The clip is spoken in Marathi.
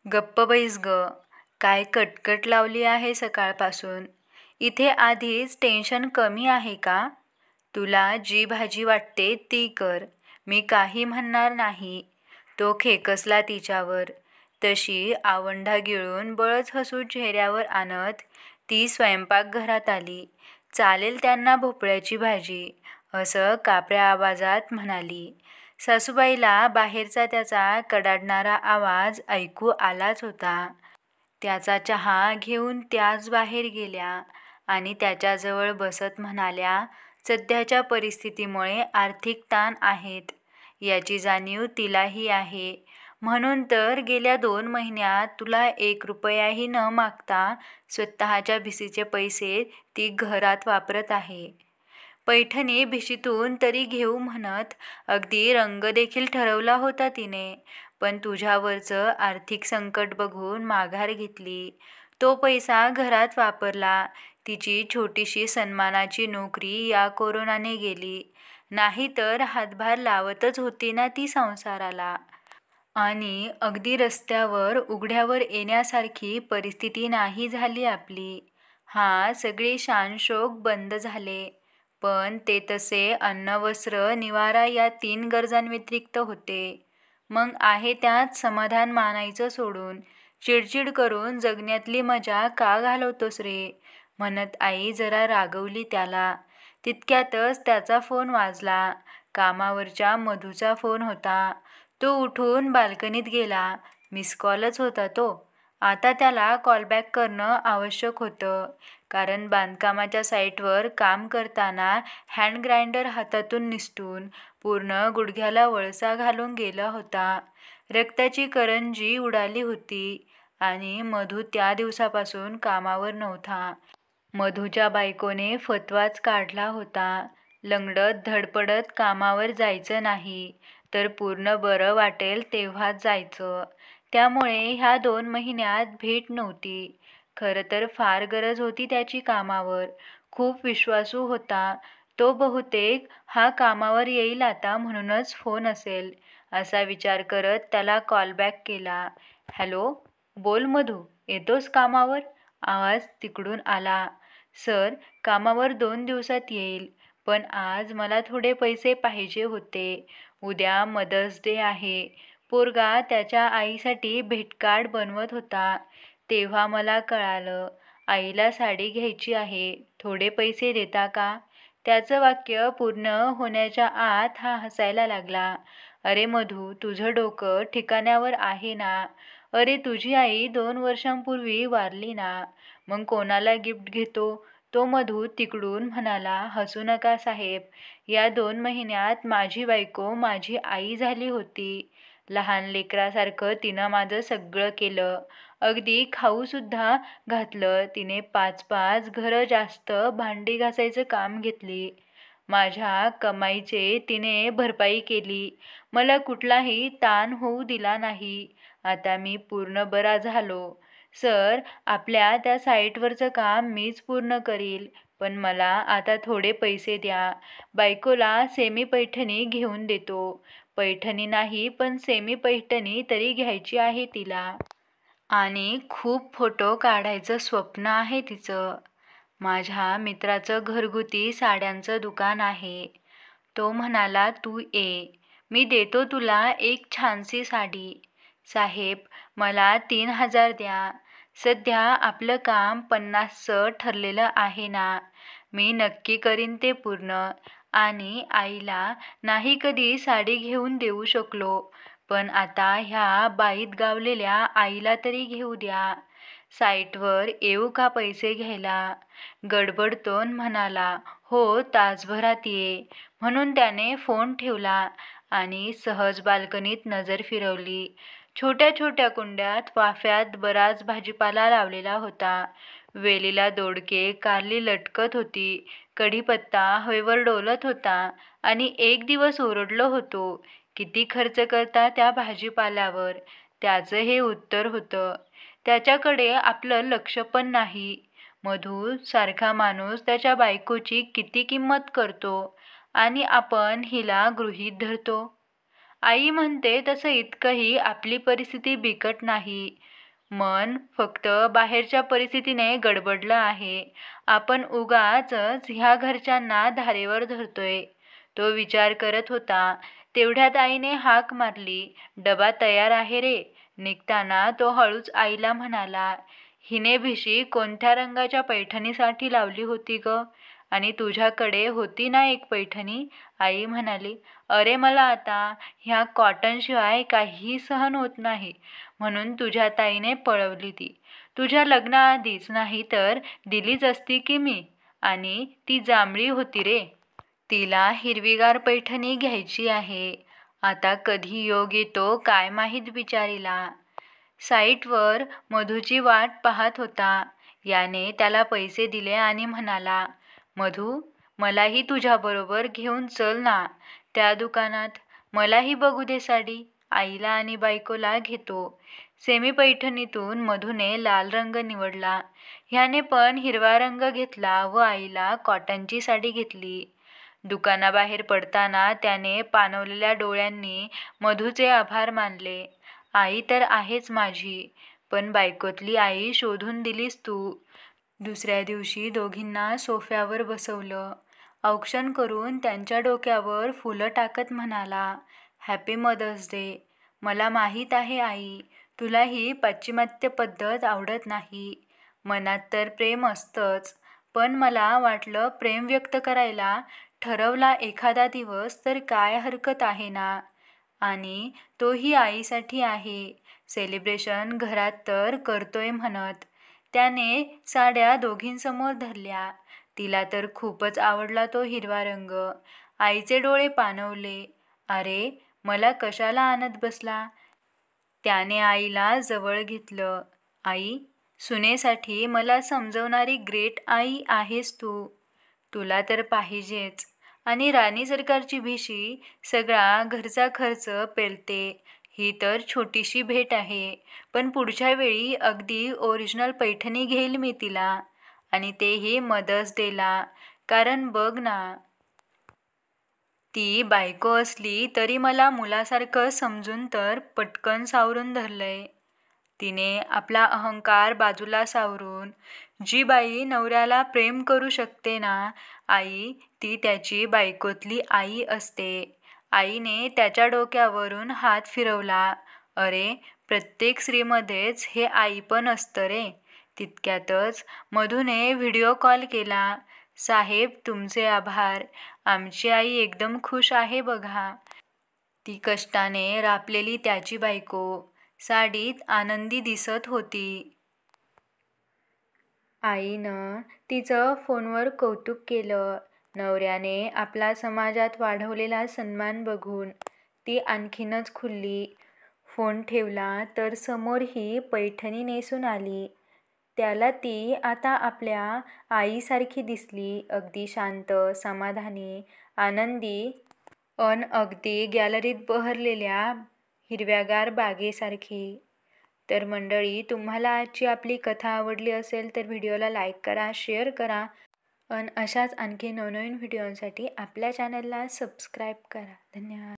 गप्प बैस ग. काय कटकट लावली आहे सकाळपासून. इथे आधीच टेन्शन कमी आहे का? तुला जी भाजी वाटते ती कर, मी काही म्हणणार नाही. तो खेकसला तिच्यावर. तशी आवंढा गिळून बळच हसू चेहऱ्यावर आणत ती स्वयंपाकघरात आली. चालेल त्यांना भोपळ्याची भाजी, असं कापऱ्या आवाजात म्हणाली. सासूबाईला बाहेरचा त्याचा कडाडणारा आवाज ऐकू आलाच होता. त्याचा चहा घेऊन त्याच बाहेर गेल्या आणि त्याच्याजवळ बसत म्हणाल्या, सध्याच्या परिस्थितीमुळे आर्थिक ताण आहेत, याची जाणीव तिलाही आहे. म्हणून तर गेल्या 2 महिन्यात तुला 1 रुपयाही न मागता स्वतःच्या भिशीचे पैसे ती घरात वापरत आहे. पैठणी भिशीतून तरी घेऊ म्हणत अगदी रंग देखील ठरवला होता तिने, पण तुझ्यावरचं आर्थिक संकट बघून माघार घेतली. तो पैसा घरात वापरला. तिची छोटीशी सन्मानाची नोकरी या कोरोनाने गेली. नाहीतर हातभार लावतच होती ना ती संसाराला. आणि अगदी रस्त्यावर उघड्यावर येण्यासारखी परिस्थिती नाही झाली आपली. सगळे शानशौक बंद झाले. पण ते तसे अन्न, वस्त्र, निवारा या 3 गरजांव्यतिरिक्त होते. मग आहे त्यात समाधान मानायचं सोडून चिडचिड करून जगण्यातली मजा का घालवतोस रे, म्हणत आई जरा रागवली त्याला. तितक्यातच त्याचा फोन वाजला. कामावरच्या मधूचा फोन होता. तो उठून बाल्कनीत गेला. मिस कॉलच होता तो. आता त्याला कॉलबॅक करणं आवश्यक होतं, कारण बांधकामाच्या साईटवर काम करताना हँड ग्राइंडर हातातून निसटून पूर्ण गुडघ्याला वळसा घालून गेला होता. रक्ताची करंजी उडाली होती आणि मधू त्या दिवसापासून कामावर नव्हता. मधूच्या बायकोने फतवाच काढला होता, लंगडत धडपडत कामावर जायचं नाही, तर पूर्ण बरं वाटेल तेव्हाच जायचं. त्यामुळे ह्या 2 महिन्यात भेट नव्हती. खरं तर फार गरज होती त्याची कामावर. खूप विश्वासू होता तो. बहुतेक कामावर येईल आता म्हणूनच फोन असेल, असा विचार करत त्याला कॉलबॅक केला. हॅलो, बोल मधू, येतोस कामावर? आवाज तिकडून आला. सर, कामावर 2 दिवसात येईल, पण आज मला थोडे पैसे पाहिजे होते. उद्या मदर्स डे आहे. पोरगा त्याच्या आईसाठी भेटकार्ड बनवत होता, तेव्हा मला कळालं. आईला साडी घ्यायची आहे, थोडे पैसे देता का? त्याचं वाक्य पूर्ण होण्याच्या आत हसायला लागला. अरे मधू, तुझं डोकं ठिकाण्यावर आहे ना? अरे तुझी आई 2 वर्षांपूर्वी वारली ना, मग कोणाला गिफ्ट घेतो? तो मधू तिकडून म्हणाला. हसू नका साहेब, या 2 महिन्यात माझी बायको माझी आई झाली होती. लहान लेकरासारखं तिनं माझं सगळं केलं. अगदी खाऊसुद्धा घातलं. तिने 5-5 घरं जास्त भांडी घासायचं काम घेतली. माझ्या कमाईचे तिने भरपाई केली. मला कुठलाही ताण होऊ दिला नाही. आता मी पूर्ण बरा झालो. सर, आपल्या त्या साईटवरचं काम मीच पूर्ण करील, पण मला आता थोडे पैसे द्या. बायकोला सेमी पैठणी घेऊन देतो. पैठणी नाही, पण सेमी पैठणी तरी घ्यायची आहे तिला. आणि खूप फोटो काढायचं स्वप्न आहे तिचं. माझ्या मित्राचं घरगुती साड्यांचं दुकान आहे. तो म्हणाला, तू ये, मी देतो तुला एक छानशी साडी. साहेब, मला 3,000 द्या. सध्या आपलं काम 50चं ठरलेलं आहे ना. मी नक्की करीन ते पूर्ण. आणि आईला नाही कधी साडी घेऊन देऊ शकलो, पण आता ह्या बाईत गावलेल्या आईला तरी घेऊ द्या. साईटवर येऊ का पैसे घ्यायला? गडबडतोन म्हणाला. हो, तासभरात ये, म्हणून त्याने फोन ठेवला आणि सहज बाल्कनीत नजर फिरवली. छोट्या छोट्या कुंड्यात वाफ्यात बराच भाजीपाला लावलेला होता. वेलीला दोडके, कारली लटकत होती. कढीपत्ता हवेवर डोलत होता. आणि एक दिवस ओरडलो होतो, किती खर्च करता त्या भाजीपाल्यावर? त्याचं हे उत्तर होतं. त्याच्याकडे आपलं लक्ष पण नाही. मधू सारखा माणूस त्याच्या बायकोची किती किंमत करतो आणि आपण हिला गृहीत धरतो. आई म्हणते तसं इतकंही आपली परिस्थिती बिकट नाही. मन फक्त बाहेरच्या परिस्थितीने गडबडलं आहे. आपण उगाचच ह्या घरच्यांना धारेवर धरतोय. तो विचार करत होता. तेवढ्यात आईने हाक मारली. डबा तयार आहे रे. निघताना तो हळूच आईला म्हणाला, हिने भिशी कोणत्या रंगाच्या पैठणीसाठी लावली होती ग? आणि तुझ्याकडे होती ना एक पैठणी? आई म्हणाली, अरे मला आता ह्या कॉटनशिवाय काहीही सहन होत नाही, म्हणून तुझ्या ताईने पळवली ती. तुझ्या लग्नाआधीच नाही तर दिलीच असती की मी. आणि ती जांभळी होती रे. तिला हिरवीगार पैठणी घ्यायची आहे. आता कधी योग येतो काय माहीत बिचारीला. साईटवर मधूची वाट पाहत होता. याने त्याला पैसे दिले आणि म्हणाला, मधू, मलाही तुझ्याबरोबर घेऊन चल ना त्या दुकानात. मलाही बघू दे साडी. आईला आणि बायकोला घेतो. सेमी पैठणीतून मधूने लाल रंग निवडला. ह्याने पण हिरवा रंग घेतला व आईला कॉटनची साडी घेतली. दुकानाबाहेर पडताना त्याने पाणवलेल्या डोळ्यांनी मधूचे आभार मानले. आई तर आहेच माझी, पण बायकोतली आई शोधून दिलीस तू. दुसऱ्या दिवशी दोघींना सोफ्यावर बसवलं. औक्षण करून त्यांच्या डोक्यावर फुलं टाकत म्हणाला, हॅपी मदर्स डे. मला माहीत आहे आई, तुला ही पाश्चिमात्य पद्धत आवडत नाही. मनात तर प्रेम असतंच, पण मला वाटलं प्रेम व्यक्त करायला ठरवला एखादा दिवस तर काय हरकत आहे ना. आणि तोही आईसाठी आहे. सेलिब्रेशन घरात तर करतोय म्हणत. त्याने साड्या दोघींसमोर धरल्या. तिला तर खूपच आवडला तो हिरवा रंग. आईचे डोळे पाणवले. अरे, मला कशाला आणत बसला. त्याने आईला जवळ घेतलं. आई, सुनेसाठी मला समजवणारी ग्रेट आई आहेस तू. तुला तर पाहिजेच. आणि राणी सरकारची भिशी सगळा घरचा खर्च पेलते. ही तर छोटीशी भेट आहे, पण पुढच्या वेळी अगदी ओरिजिनल पैठणी घेईल मी तिला. आणि तेही मदर्स डेला. कारण बघ ना, ती बायको असली तरी मला मुलासारखं समजून तर पटकन सावरून धरलंय. तिने आपला अहंकार बाजूला सावरून, जी बाई नवऱ्याला प्रेम करू शकते ना आई, ती त्याची बायकोतली आई असते. आईने त्याच्या डोक्यावरून हात फिरवला. अरे, प्रत्येक स्त्रीमध्येच हे आई पण असतं रे. तितक्यातच मधूने व्हिडिओ कॉल केला. साहेब, तुमचे आभार. आमची आई एकदम खुश आहे बघा. ती कष्टाने राबलेली त्याची बायको साडीत आनंदी दिसत होती. आईनं तिचं फोनवर कौतुक केलं. नवऱ्याने आपला समाजात वाढवलेला सन्मान बघून ती आणखीनच खुलली. फोन ठेवला तर समोर ही पैठणी नेसून आली. त्याला ती आता आपल्या आईसारखी दिसली. अगदी शांत, समाधानी, आनंदी, अगदी गॅलरीत बहरलेल्या हिरव्यागार बागेसारखी. तर मंडळी, तुम्हाला आजची आपली कथा आवडली असेल तर व्हिडिओला लाईक करा, शेअर करा. अशाच आणखी नवनवीन व्हिडिओसाठी आपल्या चॅनलला सबस्क्राईब करा. धन्यवाद.